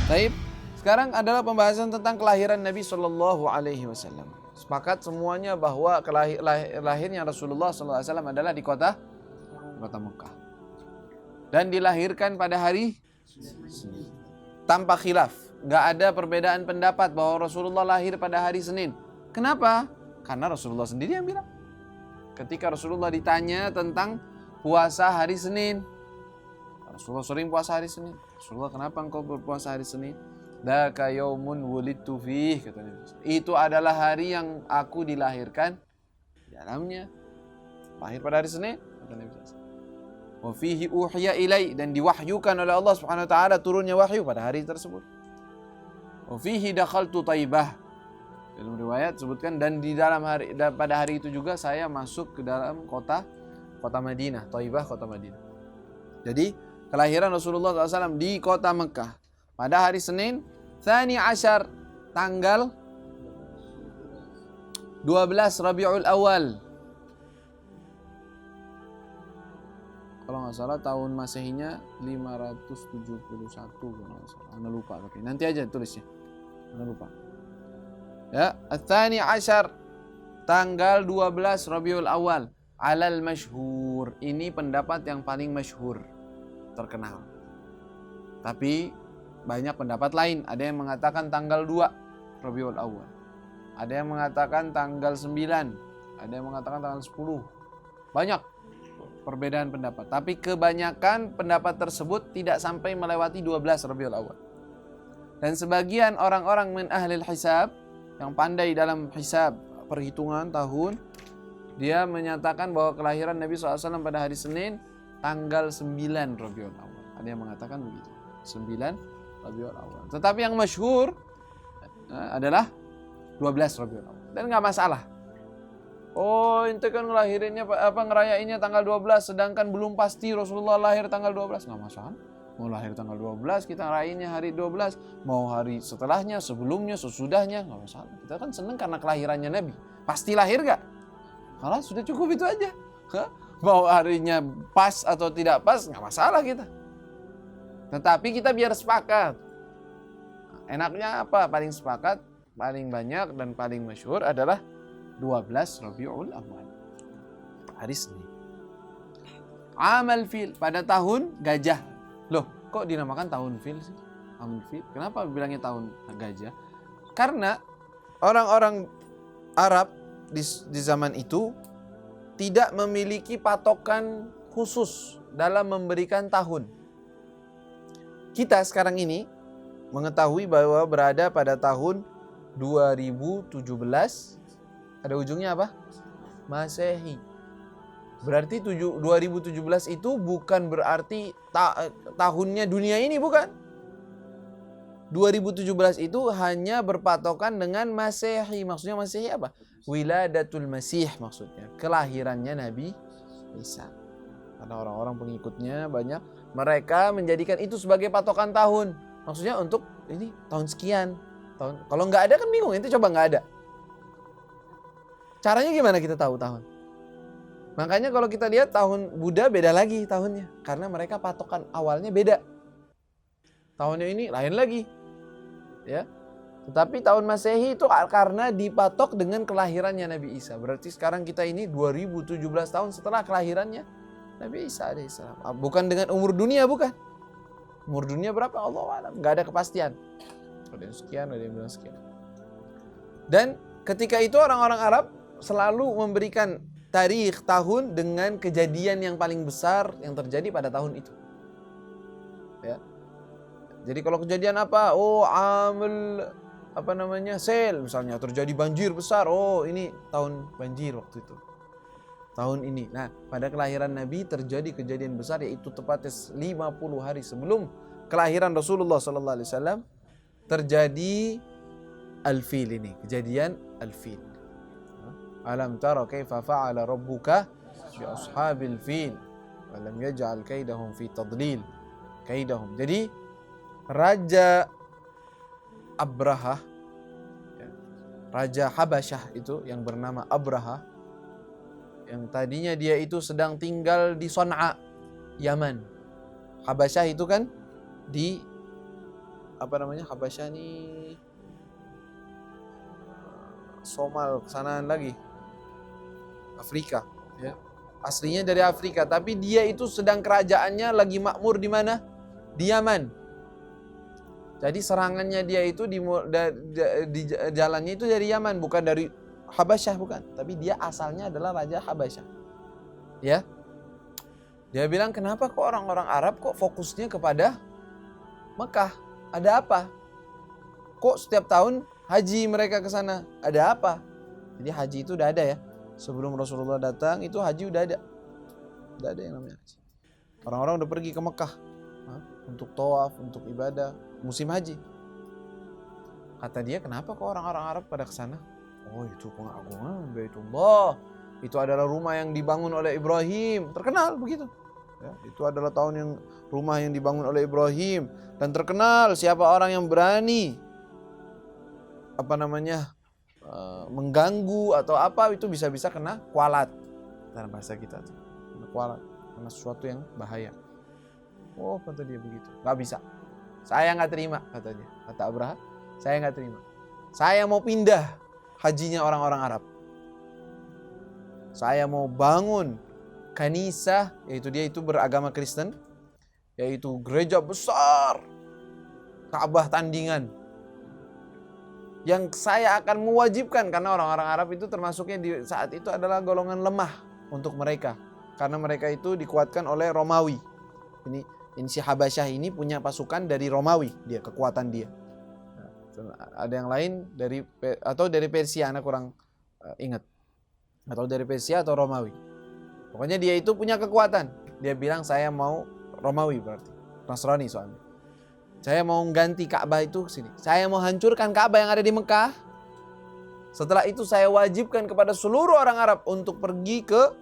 Taib. Sekarang adalah pembahasan tentang kelahiran Nabi Shallallahu Alaihi Wasallam. Sepakat semuanya bahwa lahirnya Rasulullah Sallallahu Alaihi Wasallam adalah di kota Mekah. Dan dilahirkan pada hari Senin. Tanpa khilaf. Nggak ada perbedaan pendapat bahwa Rasulullah lahir pada hari Senin. Kenapa? Karena Rasulullah sendiri yang bilang. Ketika Rasulullah ditanya tentang puasa hari Senin. Rasulullah sering puasa hari Senin. Rasulullah, kenapa engkau berpuasa hari Senin? Daka yaumun wulidtu fih, kata Nabi. Itu adalah hari yang aku dilahirkan di dalamnya. Lahir pada hari Senin, kata Nabi. Wa fihi uhiya ilai, dan diwahyukan oleh Allah Subhanahu wa taala, turunnya wahyu pada hari tersebut. Wa fihi dakhaltu Taibah. Dalam riwayat sebutkan, dan di dalam pada hari itu juga saya masuk ke dalam kota Madinah, Taibah, kota Madinah. Jadi kelahiran Rasulullah SAW di kota Mekah pada hari Senin, Tsani Asyar, tanggal 12 Rabiul Awal. Kalau nggak salah tahun Masehinya 571, kalau nggak salah. Anda lupa pakai. Nanti aja tulisnya. Anda lupa. Ya, Tsani Asyar, tanggal 12 Rabiul Awal. Alal masyhur. Ini pendapat yang paling masyhur, terkenal. Tapi banyak pendapat lain. Ada yang mengatakan tanggal 2 Rabiul Awal. Ada yang mengatakan tanggal 9. Ada yang mengatakan tanggal 10. Banyak perbedaan pendapat. Tapi kebanyakan pendapat tersebut tidak sampai melewati 12 Rabiul Awal. Dan sebagian orang-orang min ahlil hisab, yang pandai dalam hisab, perhitungan tahun, dia menyatakan bahwa kelahiran Nabi SAW pada hari Senin tanggal 9 Rabiul Awal. Ada yang mengatakan begitu, 9 Rabiul Awal. Tetapi yang masyhur adalah 12 Rabiul Awal. Dan nggak masalah. Oh, ente kan ngerayainnya tanggal 12, sedangkan belum pasti Rasulullah lahir tanggal 12. Nggak masalah. Mau lahir tanggal 12, kita ngerayainnya hari 12. Mau hari setelahnya, sebelumnya, sesudahnya, nggak masalah. Kita kan seneng karena kelahirannya Nabi. Pasti lahir nggak? Kalau sudah cukup itu aja. Mau harinya pas atau tidak pas, nggak masalah kita. Tetapi kita biar sepakat. Enaknya apa? Paling sepakat, paling banyak dan paling masyhur adalah 12 Rabiul Awal, hari Senin. Amal fil, pada tahun gajah. Loh, kok dinamakan tahun fil sih? Amal fil. Kenapa bilangnya tahun gajah? Karena orang-orang Arab di zaman itu tidak memiliki patokan khusus dalam memberikan tahun. Kita sekarang ini mengetahui bahwa berada pada tahun 2017. Ada ujungnya apa? Masehi. Berarti 2017 itu bukan berarti tahunnya dunia ini, bukan. 2017 itu hanya berpatokan dengan Masehi. Maksudnya Masehi apa? Wiladatul Masih, maksudnya kelahirannya Nabi Isa. Karena orang-orang pengikutnya banyak, mereka menjadikan itu sebagai patokan tahun. Maksudnya untuk ini tahun sekian. Kalau nggak ada kan bingung, itu coba nggak ada. Caranya gimana kita tahu tahun? Makanya kalau kita lihat tahun Buddha beda lagi tahunnya. Karena mereka patokan awalnya beda. Tahunnya ini lain lagi. Ya. Tetapi tahun Masehi itu karena dipatok dengan kelahirannya Nabi Isa. Berarti sekarang kita ini 2017 tahun setelah kelahirannya Nabi Isa alaihissalam. Bukan dengan umur dunia, bukan. Umur dunia berapa? Allahu a'lam. Gak ada kepastian. Ada yang sekian, ada yang bilang sekian. Dan ketika itu orang-orang Arab selalu memberikan tarikh tahun dengan kejadian yang paling besar yang terjadi pada tahun itu. Ya. Jadi kalau kejadian apa? Oh, sel misalnya, terjadi banjir besar. Oh, ini tahun banjir waktu itu. Tahun ini. Nah, pada kelahiran Nabi terjadi kejadian besar, yaitu tepatnya 50 hari sebelum kelahiran Rasulullah sallallahu alaihi wasallam terjadi al-fil ini, kejadian al-fil. Alam tara kaifa fa'ala rabbuka bi ashabil fil wa lam yaj'al kaidahum fi tadlil. Jadi Raja Abraha, Raja Habasyah itu yang bernama Abraha, yang tadinya dia itu sedang tinggal di Son'a, Yaman. Habasyah itu kan di Habasyah ini Somal kesanaan lagi, Afrika, ya. Aslinya dari Afrika, tapi dia itu sedang kerajaannya lagi makmur di mana? Di Yaman. Jadi serangannya dia itu di jalannya itu dari Yaman, bukan dari Habasyah, bukan. Tapi dia asalnya adalah Raja Habasyah. Ya. Dia bilang, kenapa kok orang-orang Arab kok fokusnya kepada Mekah? Ada apa? Kok setiap tahun haji mereka ke sana? Ada apa? Jadi haji itu udah ada ya. Sebelum Rasulullah datang itu haji udah ada. Udah ada yang namanya haji. Orang-orang udah pergi ke Mekah untuk tawaf, untuk ibadah, musim haji. Kata dia, kenapa kok orang-orang Arab pada ke sana? Oh, itu pengagungan Baitullah. Itu adalah rumah yang dibangun oleh Ibrahim. Terkenal begitu. Ya, itu adalah rumah yang dibangun oleh Ibrahim, dan terkenal siapa orang yang berani mengganggu atau apa, itu bisa-bisa kena kualat dalam bahasa kita tuh. Kena kualat karena sesuatu yang bahaya. Oh, kata dia begitu. Gak bisa. Saya gak terima, kata dia. Kata Abraha, saya gak terima. Saya mau pindah hajinya orang-orang Arab. Saya mau bangun kanisah, yaitu dia itu beragama Kristen, yaitu gereja besar, Ka'bah tandingan, yang saya akan mewajibkan, karena orang-orang Arab itu termasuknya di saat itu adalah golongan lemah untuk mereka, karena mereka itu dikuatkan oleh Romawi. Ini si Habasyah ini punya pasukan dari Romawi, dia kekuatan dia. Ada yang lain dari Persia, anak kurang ingat, atau dari Persia atau Romawi. Pokoknya dia itu punya kekuatan. Dia bilang, saya mau Romawi, berarti Nasrani soalnya. Saya mau ganti Ka'bah itu sini. Saya mau hancurkan Ka'bah yang ada di Mekah. Setelah itu saya wajibkan kepada seluruh orang Arab untuk pergi ke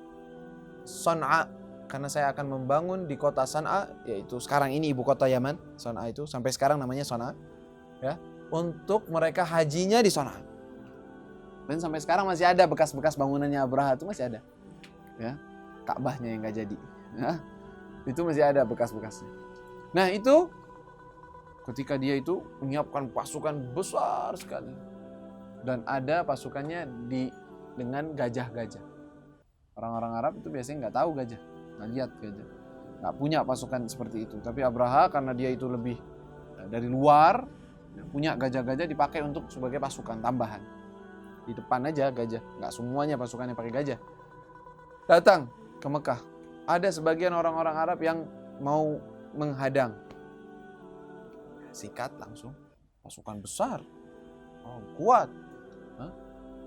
Son'a, karena saya akan membangun di kota Son'a, yaitu sekarang ini ibu kota Yaman. Son'a itu sampai sekarang namanya Son'a, ya, untuk mereka hajinya di Son'a. Dan sampai sekarang masih ada bekas-bekas bangunannya Abraha, itu masih ada, ya. Ka'bahnya yang gak jadi, ya. Itu masih ada bekas-bekasnya. Nah, itu ketika dia itu menyiapkan pasukan besar sekali, dan ada pasukannya dengan gajah-gajah. Orang-orang Arab itu biasanya nggak tahu gajah, nggak lihat gajah, nggak punya pasukan seperti itu. Tapi Abraha karena dia itu lebih dari luar, punya gajah-gajah dipakai untuk sebagai pasukan tambahan. Di depan aja gajah, nggak semuanya pasukannya pakai gajah. Datang ke Mekah, ada sebagian orang-orang Arab yang mau menghadang. Sikat langsung, pasukan besar, kuat,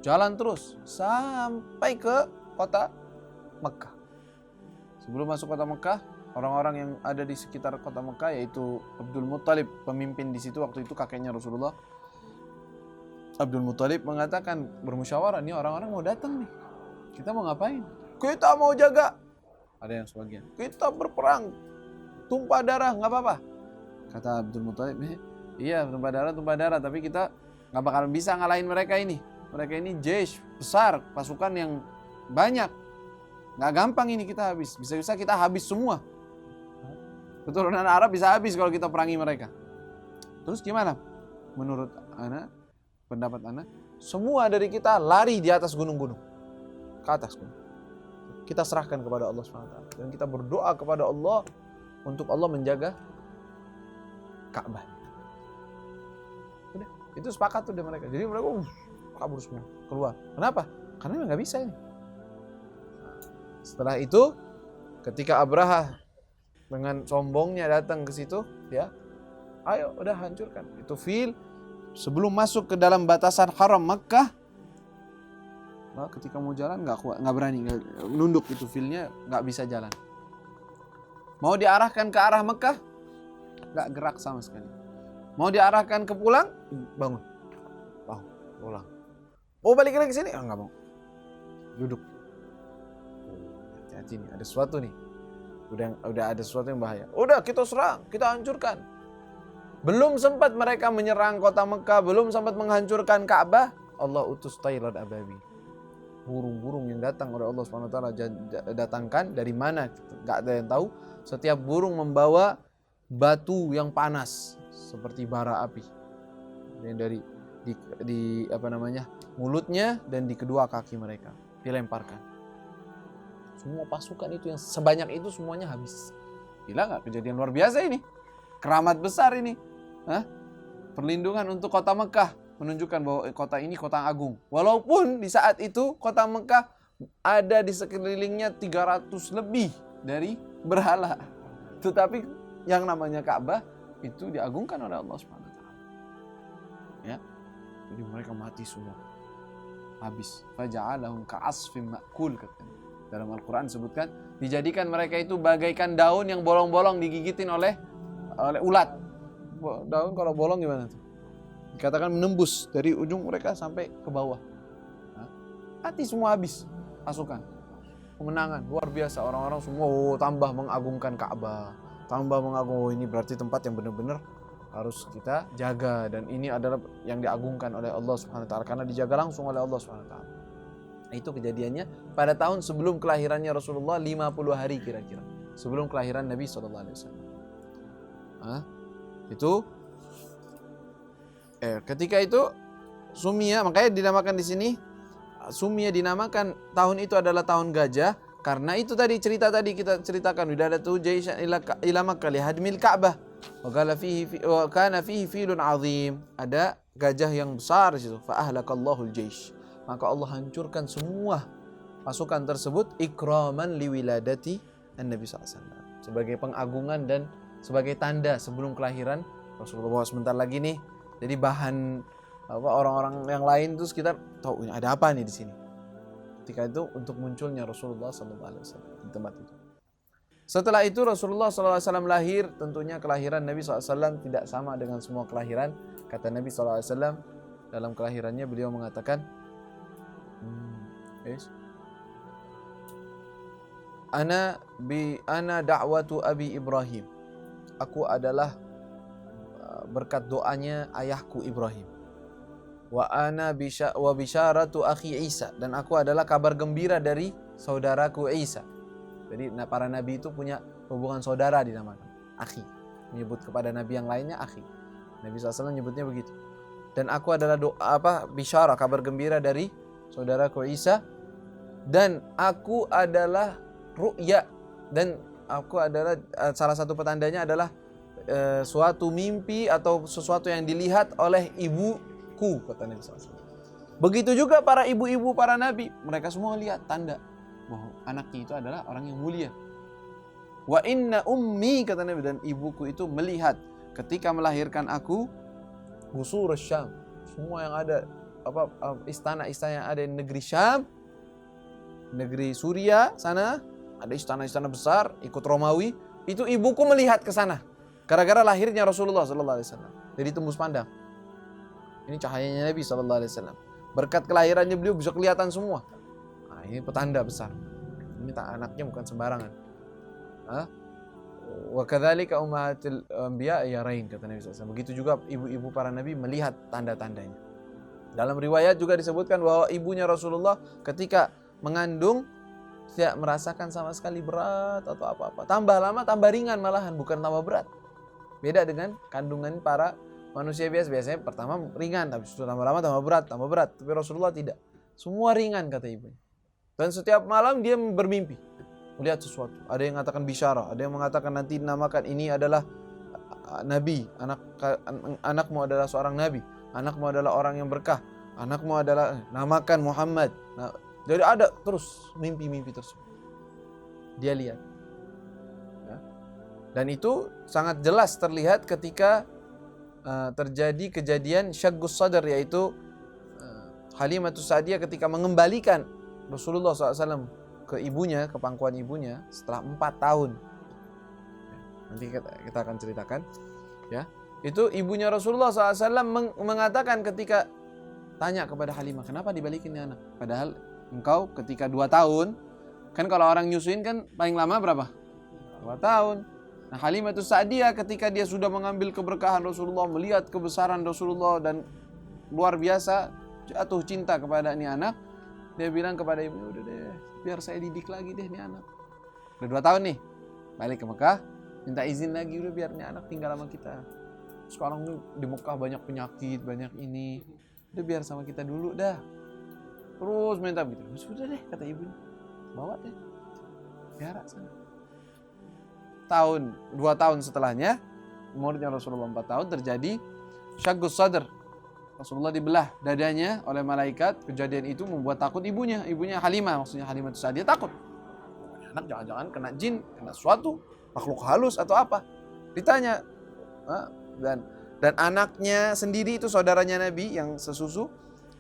jalan terus sampai ke kota Mekah. Sebelum masuk kota Mekah, orang-orang yang ada di sekitar kota Mekah, yaitu Abdul Muttalib, pemimpin di situ waktu itu, kakeknya Rasulullah. Abdul Muttalib mengatakan, bermusyawarah, nih orang-orang mau datang nih, kita mau ngapain? Kita mau jaga. Ada yang sebagian, kita berperang, tumpah darah, nggak apa-apa. Kata Abdul Muttalib, iya tumpah darah, tapi kita nggak bakalan bisa ngalahin mereka ini. Mereka ini jaysh besar, pasukan yang banyak, nggak gampang ini kita habis. Bisa-bisa kita habis semua. Keturunan Arab bisa habis kalau kita perangi mereka. Terus gimana? Menurut pendapat ana, semua dari kita lari di atas gunung-gunung, ke atas gunung. Kita serahkan kepada Allah SWT, dan kita berdoa kepada Allah untuk Allah menjaga Ka'bah. Udah, itu sepakat tuh mereka. Jadi mereka kabur semua, keluar. Kenapa? Karena nggak bisa ini. Setelah itu, ketika Abraha dengan sombongnya datang ke situ, ya, ayo udah hancurkan. Itu fil sebelum masuk ke dalam batasan haram Makkah. Nah, ketika mau jalan nggak kuat, nggak berani, nunduk, itu filnya nggak bisa jalan. Mau diarahkan ke arah Mekah, nggak gerak sama sekali. Mau diarahkan ke pulang, bangun, pulang. Mau balik lagi ke sini, nggak mau, duduk. Hati-hati nih, ada sesuatu nih. Udah ada sesuatu yang bahaya. Udah kita serang, kita hancurkan. Belum sempat mereka menyerang kota Mekah, belum sempat menghancurkan Ka'bah, Allah utus tayran ababil. Burung-burung yang datang oleh Allah SWT datangkan dari mana? Gak ada yang tahu. Setiap burung membawa batu yang panas, seperti bara api. Dan dari di mulutnya dan di kedua kaki mereka dilemparkan. Semua pasukan itu yang sebanyak itu semuanya habis. Gila nggak? Kejadian luar biasa ini. Keramat besar ini. Perlindungan untuk kota Mekah. Menunjukkan bahwa kota ini kota agung. Walaupun di saat itu kota Mekah ada di sekelilingnya 300 lebih dari berhala. Tetapi yang namanya Ka'bah itu diagungkan oleh Allah Subhanahu wa taala. Ya. Jadi mereka mati semua. Habis. Faja'alahum ka'asfim ma'kul katanya. Dalam Al-Qur'an disebutkan dijadikan mereka itu bagaikan daun yang bolong-bolong digigitin oleh ulat. Daun kalau bolong gimana tuh? Dikatakan menembus dari ujung mereka sampai ke bawah. Mati semua habis pasukan. Kemenangan luar biasa, orang-orang semua tambah mengagungkan Ka'bah, tambah ini berarti tempat yang benar-benar harus kita jaga, dan ini adalah yang diagungkan oleh Allah Subhanahu wa taala karena dijaga langsung oleh Allah Subhanahu wa taala. Itu kejadiannya pada tahun sebelum kelahirannya Rasulullah 50 hari kira-kira. Sebelum kelahiran Nabi sallallahu alaihi wasallam. Itu ketika itu Sumia, makanya dinamakan di sini Sumia dinamakan tahun itu adalah tahun gajah karena itu tadi cerita tadi kita ceritakan widadatu jaishan ila Makkah lihadmil Ka'bah wa kana fihi filun azim, ada gajah yang besar di situ, fa ahlakallahul jaish, maka Allah hancurkan semua pasukan tersebut ikraman liwiladati Nabi SAW, sebagai pengagungan dan sebagai tanda sebelum kelahiran Rasulullah. Sebentar lagi nih, jadi bahan orang-orang yang lain terus kita tahu ini ada apa nih di sini. Ketika itu untuk munculnya Rasulullah SAW di tempat itu. Setelah itu Rasulullah SAW lahir, tentunya kelahiran Nabi SAW tidak sama dengan semua kelahiran. Kata Nabi SAW dalam kelahirannya beliau mengatakan, Ana da'watu Abi Ibrahim. Aku adalah berkat doanya ayahku Ibrahim. Wa bisyaratu akhi Isa, dan aku adalah kabar gembira dari saudaraku Isa. Jadi para nabi itu punya hubungan saudara dinamakan akhi. Menyebut kepada nabi yang lainnya akhi. Nabi SAW menyebutnya begitu. Dan aku adalah bisyara, kabar gembira dari saudaraku Isa, dan aku adalah ru'ya, dan aku adalah salah satu petandanya adalah suatu mimpi atau sesuatu yang dilihat oleh ibuku, kata Nabi SAW. Begitu juga para ibu-ibu para nabi, mereka semua lihat tanda bahwa anaknya itu adalah orang yang mulia. Wa inna ummi, kata Nabi, dan ibuku itu melihat ketika melahirkan aku Qusur Syam, semua yang ada istana-istana yang ada di negeri Syam, negeri Suria sana, ada istana-istana besar ikut Romawi, itu ibuku melihat ke sana gara-gara lahirnya Rasulullah sallallahu alaihi wasallam. Jadi tembus pandang. Ini cahayanya Nabi sallallahu alaihi wasallam. Berkat kelahirannya beliau bisa kelihatan semua. Nah, ini petanda besar. Ini anaknya bukan sembarangan. Wa kadzalika ummahatul anbiya yarain, kata Nabi sallallahu alaihi wasallam. Begitu juga ibu-ibu para nabi melihat tanda-tandanya. Dalam riwayat juga disebutkan bahwa ibunya Rasulullah ketika mengandung tidak merasakan sama sekali berat atau apa-apa. Tambah lama tambah ringan malahan, bukan tambah berat. Beda dengan kandungan para manusia biasa. Biasanya pertama ringan, tapi setelah tambah lama tambah berat. Tapi Rasulullah tidak. Semua ringan, kata ibunya. Dan setiap malam dia bermimpi, melihat sesuatu. Ada yang mengatakan bisyara, ada yang mengatakan nanti dinamakan ini adalah nabi, anakmu adalah seorang nabi, anakmu adalah orang yang berkah, anakmu adalah namakan Muhammad. Nah, jadi ada terus mimpi-mimpi tersebut. Dia lihat. Ya. Dan itu sangat jelas terlihat ketika terjadi kejadian Syaggus Sadr, yaitu Halimatus Sa'diyah ketika mengembalikan Rasulullah SAW ke ibunya, ke pangkuan ibunya setelah 4 tahun. Nanti kita akan ceritakan. Ya, itu ibunya Rasulullah SAW mengatakan ketika tanya kepada Halimah, kenapa dibalikin ini anak? Padahal engkau ketika 2 tahun, kan kalau orang nyusuin kan paling lama berapa? 2 tahun. Nah, Halimatus Sa'diyah ketika dia sudah mengambil keberkahan Rasulullah, melihat kebesaran Rasulullah dan luar biasa jatuh cinta kepada ini anak, dia bilang kepada ibunya, udah deh, biar saya didik lagi deh ini anak. Udah 2 tahun nih, balik ke Mekah, minta izin lagi, udah biar ini anak tinggal sama kita. sekarang nih di Mekah banyak penyakit, banyak ini. Udah biar sama kita dulu dah. Terus minta begitu. Sudah deh kata ibunya. Bawa deh. Biara sana. 2 tahun setelahnya, umurnya Rasulullah 4 tahun, terjadi syaggus sadr. Rasulullah dibelah dadanya oleh malaikat. Kejadian itu membuat takut ibunya Halimah, maksudnya Halimah itu Sa'diyah takut. Anak jangan-jangan kena jin, kena sesuatu, makhluk halus atau apa. Ditanya, dan anaknya sendiri itu saudaranya Nabi yang sesusu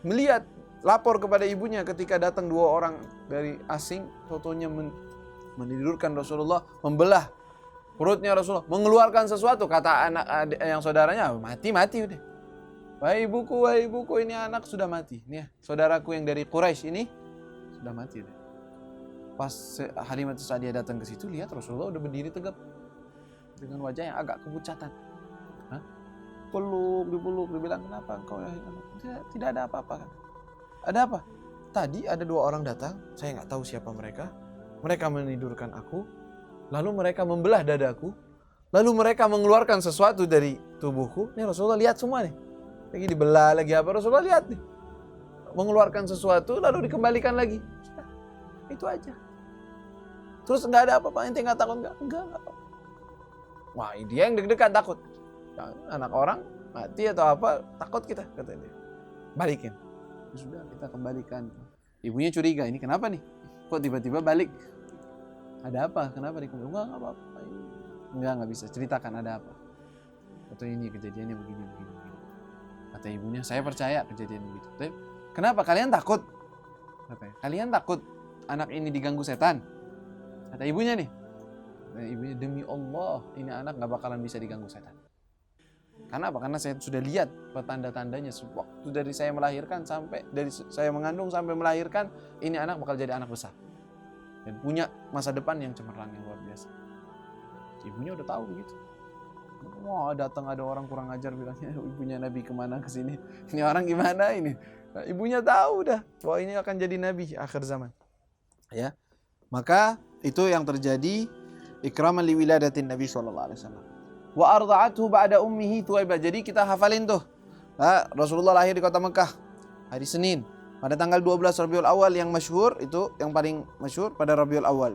melihat, lapor kepada ibunya ketika datang 2 orang dari asing, fotonya menidurkan Rasulullah, membelah perutnya Rasulullah, mengeluarkan sesuatu. Kata anak yang saudaranya, mati udah. Wahai ibuku, ini anak sudah mati. Nih, saudaraku yang dari Quraisy ini sudah mati udah. Pas Halimah Sa'diyah datang ke situ, lihat Rasulullah udah berdiri tegap dengan wajah yang agak kepucatan. Dipeluk, dibilang, kenapa engkau ya anak? Tidak ada apa-apa kan? Ada apa? Tadi ada 2 orang datang, saya nggak tahu siapa mereka. Mereka menidurkan aku, lalu mereka membelah dadaku, lalu mereka mengeluarkan sesuatu dari tubuhku. Nih Rasulullah lihat semua nih, lagi dibelah, lagi apa, Rasulullah lihat nih, mengeluarkan sesuatu lalu dikembalikan lagi. Sudah, itu aja. Terus nggak ada apa-apa, ente nggak takut enggak apa-apa. Wah, dia yang deg-degan takut. Anak orang mati atau apa, takut kita, kata dia. Balikin. Sudah, kita kembalikan. Ibunya curiga, ini kenapa nih? Kok tiba-tiba balik? Ada apa? Kenapa dikembalikan? Enggak apa-apa. Enggak bisa. Ceritakan ada apa. Atau ini kejadiannya begini. Kata ibunya, saya percaya kejadian begitu. Tapi, kenapa? Kalian takut? Kalian takut anak ini diganggu setan? Kata ibunya nih. Ibunya, demi Allah, ini anak gak bakalan bisa diganggu setan. Karena apa? Karena saya sudah lihat tanda-tandanya. Waktu dari saya melahirkan sampai, dari saya mengandung sampai melahirkan, ini anak bakal jadi anak besar. Dan punya masa depan yang cemerlang, yang luar biasa. Ibunya udah tahu begitu. Wah, datang ada orang kurang ajar bilangnya, ibunya Nabi kemana ke sini? Ini orang gimana ini? Nah, ibunya tahu dah bahwa ini akan jadi Nabi akhir zaman. Ya, maka itu yang terjadi, ikraman li wiladatin Nabi SAW. Wa arda'athu ba'da ummihi Thuwaibah. Jadi kita hafalin tuh. Rasulullah lahir di kota Mekah hari Senin pada tanggal 12 Rabiul Awal, yang masyhur itu, yang paling masyhur pada Rabiul Awal.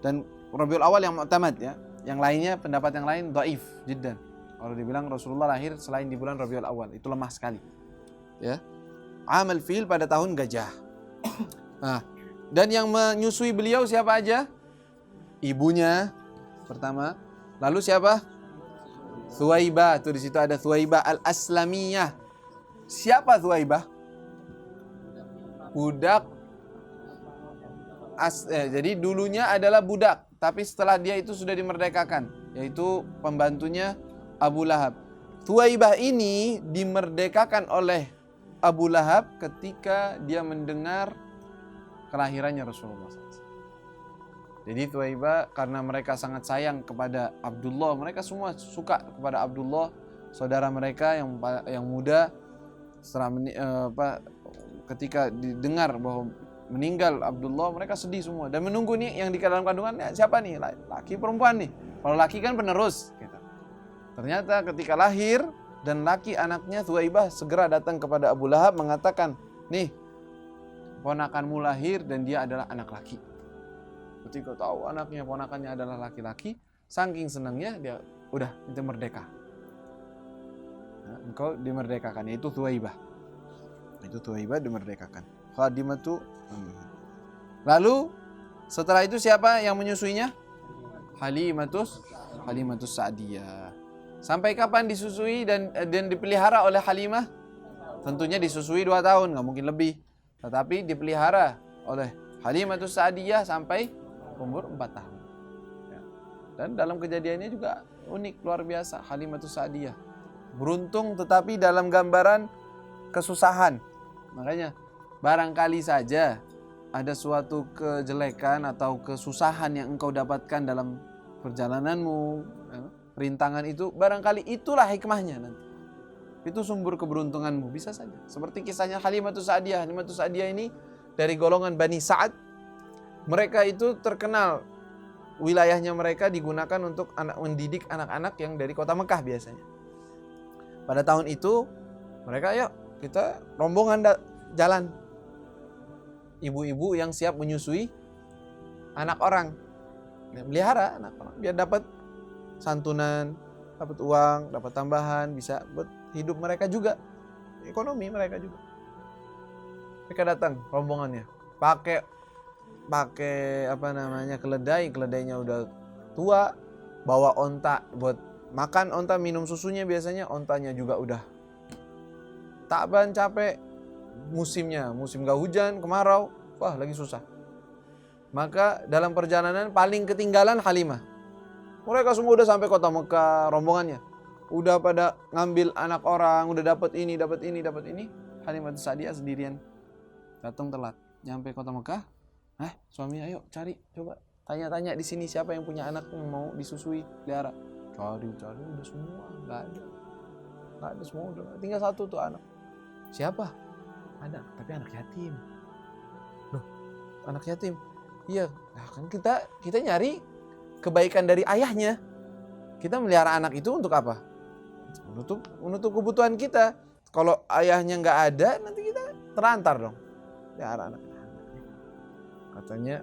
Dan Rabiul Awal yang mu'tamad ya. Yang lainnya, pendapat yang lain dhaif jiddan. Kalau dibilang Rasulullah lahir selain di bulan Rabiul Awal, itu lemah sekali. Ya. Amal fil, pada tahun gajah. Nah, dan yang menyusui beliau siapa aja? Ibunya pertama. Lalu siapa? Thuwaibah. Tuh di situ ada Thuwaibah al-Aslamiyah. Siapa Thuwaibah? Budak. Jadi dulunya adalah budak, tapi setelah dia itu sudah dimerdekakan, yaitu pembantunya Abu Lahab. Thuwaibah ini dimerdekakan oleh Abu Lahab ketika dia mendengar kelahirannya Rasulullah SAW. Jadi Thuwaibah, karena mereka sangat sayang kepada Abdullah, mereka semua suka kepada Abdullah, saudara mereka yang muda. Setelah ketika didengar bahwa meninggal Abdullah, mereka sedih semua dan menunggu nih yang di dalam kandungannya siapa nih, laki perempuan nih. Kalau laki kan penerus gitu. Ternyata ketika lahir dan laki anaknya, Thuwaibah segera datang kepada Abu Lahab mengatakan, nih ponakanmu lahir dan dia adalah anak laki. Ketika tahu anaknya, ponakannya adalah laki-laki, saking senangnya dia, udah, itu merdeka. Nah, engkau dimerdekakan, yaitu Thuwaibah. Itu Thuwaibah dimerdekakan. Khadimatu. Lalu setelah itu siapa yang menyusuinya? Halimatus Sa'diyah. Sampai kapan disusui dan dipelihara oleh Halimah? Tentunya disusui 2 tahun, nggak mungkin lebih. Tetapi dipelihara oleh Halimatus Sa'diyah sampai umur 4 tahun. Ya. Dan dalam kejadiannya juga unik, luar biasa. Halimatus Sa'diyah beruntung, tetapi dalam gambaran kesusahan. Makanya barangkali saja ada suatu kejelekan atau kesusahan yang engkau dapatkan dalam perjalananmu, rintangan itu, barangkali itulah hikmahnya nanti. Itu sumber keberuntunganmu, bisa saja. Seperti kisahnya Halimatus Sa'diyah. Halimatus Sa'diyah ini dari golongan Bani Sa'ad. Mereka itu terkenal, wilayahnya mereka digunakan untuk mendidik anak-anak yang dari kota Mekah biasanya. Pada tahun itu mereka yuk kita rombongan jalan. Ibu-ibu yang siap menyusui anak orang. Melihara anak orang biar dapat santunan, dapat uang, dapat tambahan, bisa buat hidup mereka juga. Ekonomi mereka juga. Mereka datang rombongannya. Pakai keledainya udah tua, bawa onta buat makan onta, minum susunya biasanya, ontanya juga udah taban, capek, musim gak hujan, kemarau, wah lagi susah. Maka dalam perjalanan paling ketinggalan Halimah. Mereka semua udah sampai kota Mekah, rombongannya. Udah pada ngambil anak orang, udah dapat ini. Halimah Sa'diyah sendirian. Datang telat, nyampe kota Mekah. Suami ayo cari, coba tanya-tanya di sini siapa yang punya anak yang mau disusui, pelihara. Cari udah semua, nggak ada semua udah. Tinggal satu tuh anak. Siapa? Ada, tapi anak yatim. Loh, anak yatim? Iya, nah kan kita nyari kebaikan dari ayahnya. Kita melihara anak itu untuk apa? Menutup kebutuhan kita. Kalau ayahnya nggak ada, nanti kita terantar dong. Pelihara anak. Katanya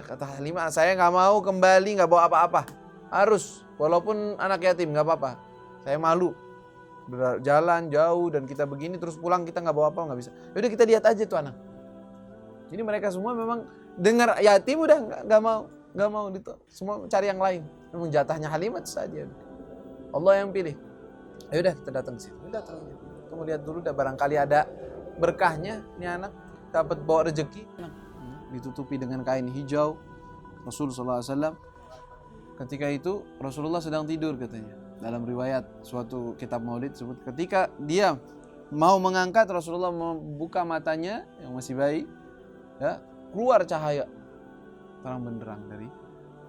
kata Halimah, saya nggak mau kembali, nggak bawa apa-apa. Harus, walaupun anak yatim nggak apa-apa. Saya malu. Jalan jauh dan kita begini terus pulang kita nggak bawa apa, nggak bisa. Yaudah kita lihat aja tuh anak. Jadi mereka semua memang dengar yatim udah nggak mau itu. Semua cari yang lain. Memang jatahnya Halimah saja. Allah yang pilih. Yaudah kita datang ke situ. Datang. Kamu lihat dulu, dah barangkali ada berkahnya nih anak dapat bawa rezeki. Ditutupi dengan kain hijau. Rasulullah SAW ketika itu Rasulullah sedang tidur katanya. Dalam riwayat suatu kitab maulid sebut ketika dia mau mengangkat, Rasulullah membuka matanya yang masih bayi, ya, keluar cahaya terang benderang dari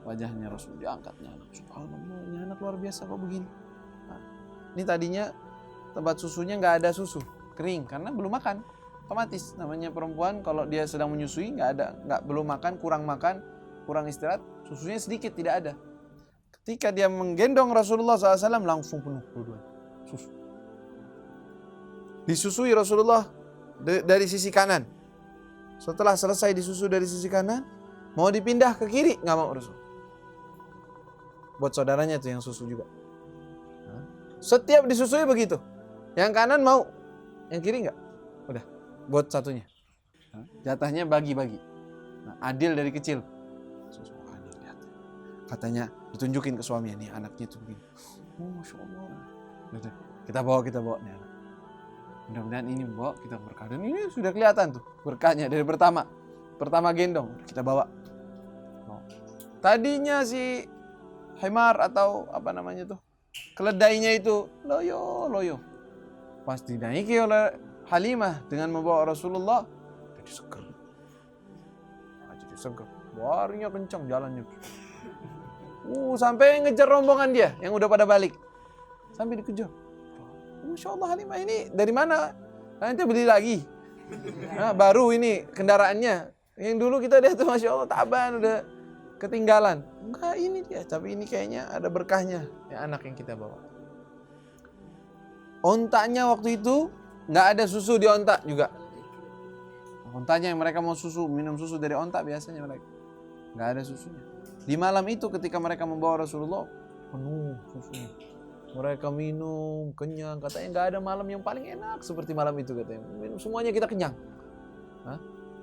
wajahnya Rasul. Diangkatnya anak. Subhanallah, ini anak luar biasa kok begini. Nah, ini tadinya tempat susunya nggak ada susu, kering karena belum makan. Otomatis namanya perempuan kalau dia sedang menyusui belum makan, kurang istirahat, susunya sedikit, tidak ada. Ketika dia menggendong Rasulullah SAW langsung penuh dua-duanya susu. Disusui Rasulullah dari sisi kanan. Setelah selesai disusu dari sisi kanan, mau dipindah ke kiri, nggak mau Rasul. Buat saudaranya tuh yang susu juga. Setiap disusui begitu. Yang kanan mau, yang kiri nggak. Udah. Buat satunya. Jatahnya bagi-bagi. Adil dari kecil. Katanya ditunjukin ke suaminya, nih anaknya itu begini. Masya Allah. Kita bawa nih anak. Mudah-mudahan ini bawa kita berkah. Dan ini sudah kelihatan tuh berkahnya dari pertama gendong kita bawa. Tadinya si himar atau apa namanya tuh, keledainya itu loyo. Pas dinaiki oleh Halimah dengan membawa Rasulullah, jadi seger. Larinya kencang jalannya. Sampai ngejar rombongan dia yang udah pada balik. Sampai dikejar. Masya Allah, Halimah ini dari mana? Nanti beli lagi. Nah, baru ini kendaraannya. Yang dulu kita lihat tuh Masya Allah taban udah ketinggalan. Enggak, ini dia. Tapi ini kayaknya ada berkahnya. Ya, anak yang kita bawa. Ontanya waktu itu nggak ada susu di onta juga. Ontanya yang mereka mau minum susu dari onta biasanya mereka. Nggak ada susunya. Di malam itu ketika mereka membawa Rasulullah, penuh susunya. Mereka minum, kenyang. Katanya nggak ada malam yang paling enak seperti malam itu katanya. Minum semuanya kita kenyang.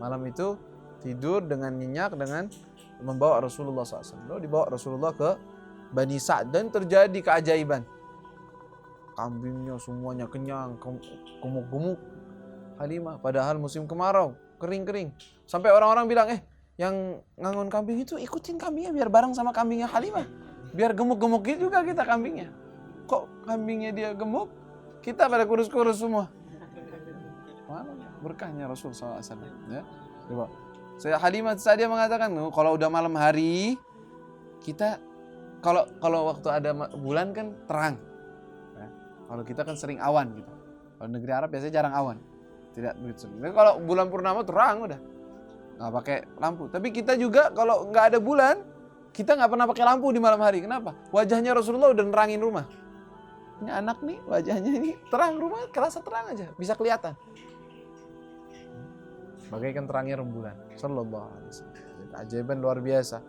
Malam itu tidur dengan nyenyak dengan membawa Rasulullah SAW. Lalu dibawa Rasulullah ke Bani Sa'd dan terjadi keajaiban. Kambingnya semuanya kenyang, gemuk-gemuk. Halimah, padahal musim kemarau, kering-kering. Sampai orang-orang bilang, yang ngangon kambing itu ikutin kambingnya biar bareng sama kambingnya Halimah. Biar gemuk-gemuk juga kita kambingnya. Kok kambingnya dia gemuk, kita pada kurus-kurus semua. Mana berkahnya Rasul SAW. Ya. Coba. Saya Halimah Sa'diyah mengatakan, kalau udah malam hari, kita kalau waktu ada bulan kan terang. Ya. Kalau kita kan sering awan gitu. Kalau negeri Arab biasanya jarang awan. Tidak begitu. Kalau bulan purnama terang udah. Nggak pakai lampu. Tapi kita juga kalau nggak ada bulan, kita nggak pernah pakai lampu di malam hari. Kenapa? Wajahnya Rasulullah udah nerangin rumah. Ini anak nih wajahnya ini terang, rumah kerasa terang aja, bisa kelihatan. Bagaikan terangnya rembulan. Sallallahu alaihi wasallam. Keajaiban luar biasa.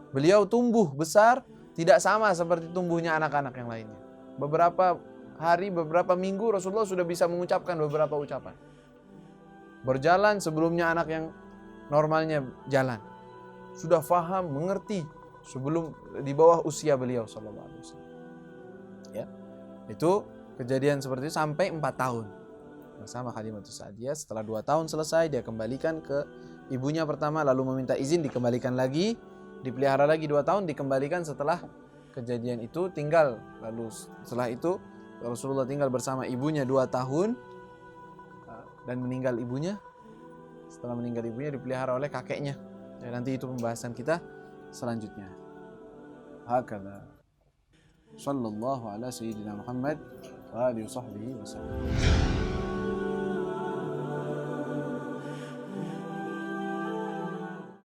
Beliau tumbuh besar tidak sama seperti tumbuhnya anak-anak yang lainnya. Beberapa hari, beberapa minggu Rasulullah sudah bisa mengucapkan beberapa ucapan. Berjalan sebelumnya anak yang normalnya jalan. Sudah faham, mengerti sebelum di bawah usia beliau sallallahu alaihi wasallam. Ya. Itu kejadian seperti itu sampai 4 tahun. Bersama Halimatus Sa'diyah, setelah 2 tahun selesai dia kembalikan ke ibunya pertama, lalu meminta izin dikembalikan lagi, dipelihara lagi 2 tahun, dikembalikan setelah kejadian itu tinggal. Lalu setelah itu Rasulullah tinggal bersama ibunya 2 tahun dan meninggal ibunya. Setelah meninggal ibunya dipelihara oleh kakeknya. Ya, nanti itu pembahasan kita selanjutnya. Hakadha. Sallallahu ala sayyidina Muhammad wa alihi wa sahbihi wasallam.